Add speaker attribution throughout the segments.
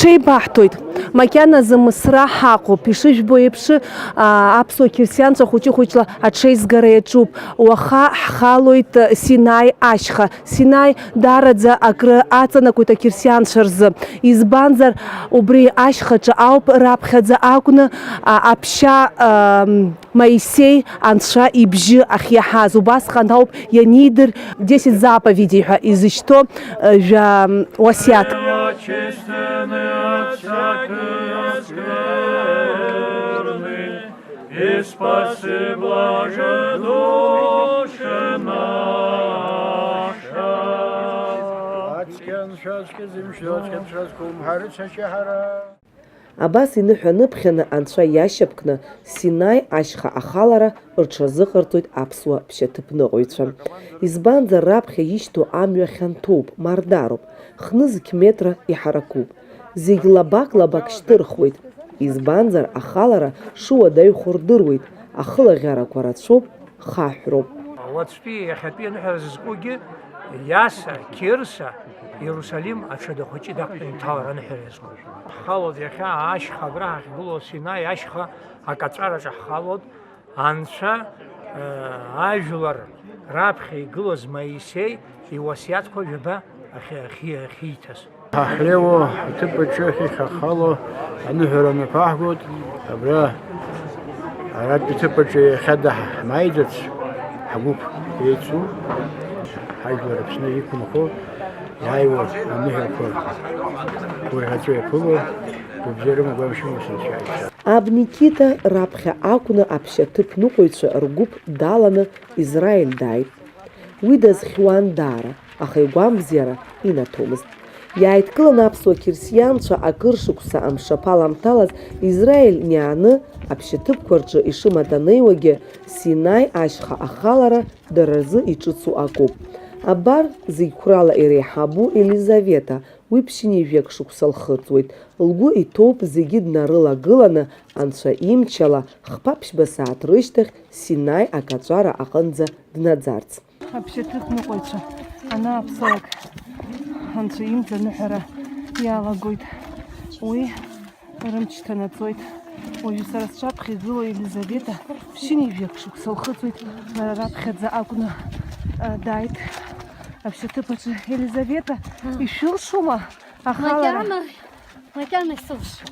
Speaker 1: Ҳҽеибаҳҭоит, макьаназы Мысра ҳаҟоуп, ишыжәбо еиԥш аԥсуа қьырсианцәа хәыҷы-хәыҷла аҽеизгара иаҿуп. Уаха ҳхалоит Синаи ашьха. Синаи даараӡа акры аҵанакуеит ақьырсианцәа рзы. Избанзар, убри ашьхаҿы ауп раԥхьаӡа акәны аԥшьа Моисеи Анцәа ибжьы ахьиаҳаз. Убасҟан ауп ианидыр 10 заповедей ҳәа изышьҭо жәа уасиаҭ.
Speaker 2: Очистены от всякой скверны, и спаси, блаже, душа наша.
Speaker 1: Абас иныҳәа-ныԥхьаны Анцәа иашьапкны Синаи ашьха ахалара рҽазыҟарҵоит аԥсуа ԥшьаҭыԥныҟәаҩцәа. Избанзар, раԥхьа ишьҭоу амҩа хьанҭоуп, мардароуп, хнызқь метра иҳаракуп. Зегь лабак-лабак шьҭырхуеит. Избанзар, ахалара шуадаҩхо рдыруеит. Ахылаӷьарақәа рацәоуп, хаҳәроуп.
Speaker 3: Уаҵәтәи иахьатәи аныҳәара зызкугьы Иаса, Кьырса, Иерусалим аҽада хәыҷы дақәтәан иҭалар аныҳәара иазкуп. Ҳхалоит иахьа ашьха, абра ҳахьгылоу Синаи ашьха акаҵәараҿы ҳхалоит. Анцәа ажәлар раԥхьа игылаз Моисеи иуасиаҭқәа ҩба ахьиҭаз.
Speaker 4: Ҳахьлеиуа аҭыԥаҿы ҳахало аныҳәара наԥаҳгоит. Абра аратәи ҭыԥаҿы иахьа ҳмааиӡарц ҳгәыԥ еицу ҳажәлар Аԥсны иқәынхо иааиуа аныҳәақәа уаҩҳаҵәы иаԥыло рыбзиарым агәамшәа сынцәааит.
Speaker 1: Аб Никита раԥхьа акәны аԥшьаҭыԥныҟәаҩцәа ргәыԥ даланы Израиль дааит. Уи дазхьуан даара, аха игәамбзиара инаҭомызт. Иааидкыланы аԥсуа қьырсианцәа акыр шықәса амшаԥаламҭалаз Израиль ниааны аԥшьаҭыԥқәа рҿы ишыматанеиуагьы Синаи ашьха ахалара дара рзы иҿыцу акоуп. Абар зегь қәрала иреиҳабу Елизавета уи ԥшьынҩажәак шықәса лхыҵуеит. Лгәы иҭоуп зегьы днарылагыланы Анцәа имчала хԥа-ԥшьба сааҭ рышьҭахь Синаи акаҵәара аҟынӡа днаӡарц.
Speaker 5: Аԥшьаҭыԥныҟәаҩцәа анааԥсалак Анцәа имҵ аныҳәара иалагоит. Уи рымч ҭанаҵоит. Уажәы сара сҿаԥхьа игылоу Елизавета ԥшьынҩажәак шықәса лхыҵуеит. Лара раԥхьаӡа акәны дааит аԥшьаҭыԥаҿы. Елизавета, ишәылшома ахалара?
Speaker 6: Макьана исылшом.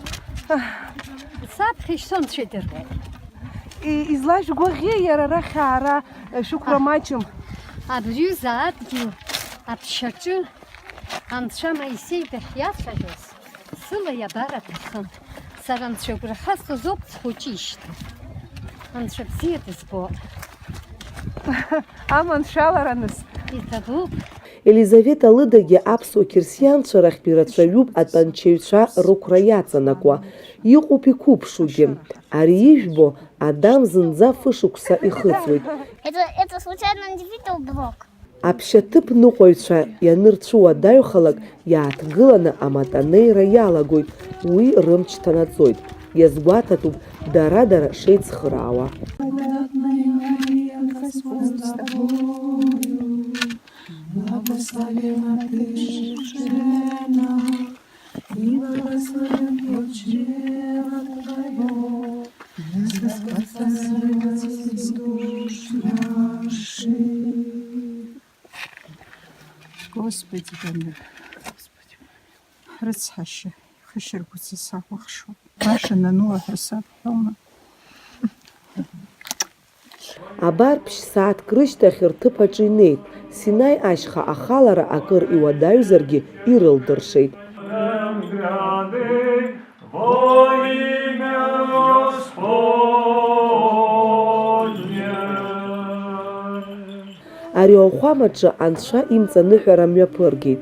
Speaker 6: Саԥхьа ишсымцәеит дыргеит.
Speaker 5: Излажәгәаӷьеи иара арахь аара шәықәра маҷым?
Speaker 6: Абриуза адгьыл аԥшьаҿы Анцәа Моисеи дахьиацәажәоз сыла иабар аҭахын. Сара Анцәа агәра ҳасҭозоуп схәыҷы ишьҭоу. Анцәа бзиа дызбоит.
Speaker 5: Аманшәалараныс
Speaker 6: иҭабуп.
Speaker 1: Елизавета лыдагьы аԥсуа қьырсианцәа рахьтә ирацәаҩуп атәанчаҩцәа рықәра иаҵанакуа. Иҟоуп иқәыԥшугьы. Ари ижәбо Адам зынӡа фышықәса ихыҵуеит.
Speaker 7: Это случайно не видеоблог?
Speaker 1: Аԥшьаҭыԥныҟәаҩцәа ианырцәуадаҩхалак иааҭгыланы аматанеира иалагоит. Уи рымч ҭанаҵоит. Иазгәаҭатәуп дара-дара шеицхыраауа.
Speaker 8: Благословена ты жена, и благословен плод чрева твоего, Господь созревает душ наших. Господи, помилуй, Господи, рыцҳашьа, хышьыргәыҵа сахәахшоуп. Баша нанулаҳәа саԥхьоума?
Speaker 1: Абар ԥшь-сааҭк рышьҭахь рҭыԥаҿы инеит. Синаи ашьха ахалара акыр иуадаҩзаргьы ирылдыршеит. Ари ауахәамаҿы Анцәа имҵаныҳәара мҩаԥыргеит.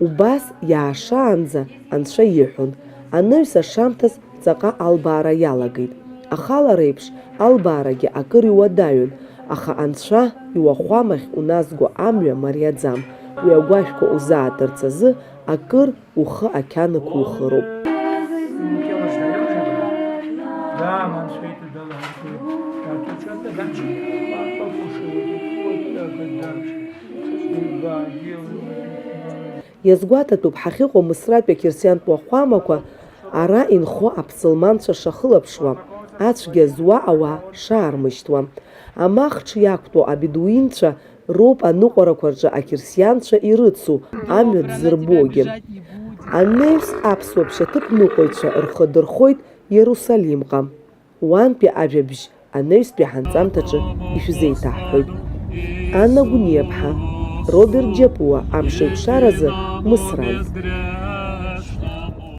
Speaker 1: Убас иаашаанӡа Анцәа иҳәон. Аныҩс ашамҭаз ҵаҟа албаара иалагеит. Ахалара еиԥш албаарагьы акыр иуадаҩын, аха Анцәа иуахәамахь уназго амҩа мариаӡам. Уи агәашәқәа узаатырц азы акыр ухы ақьан ықәухыроуп. Иазгәаҭатәуп ҳахьыҟоу Мысратәи ақьырсиантә уахәамақәа ара инхо аԥсылманцәа шахылаԥшуа, ацәгьа зуа ауаа шаармышьҭуа. Амахҽ иақәтәоу абедуинцәа роуп аныҟәарақәа рҿы ақьырсианцәа ирыцу, амҩа дзырбогьы. Анаҩс аԥсуа ԥшьаҭыԥныҟәаҩцәа рхы дырхоит Иерусалимҟа. Уантәи ажәабжь анаҩстәи ҳанҵамҭаҿы ишәзеиҭаҳҳәоит. Анна Гәниаԥҳа, Роберт Џьапуа, Амшеиқәшаразы, Мысран.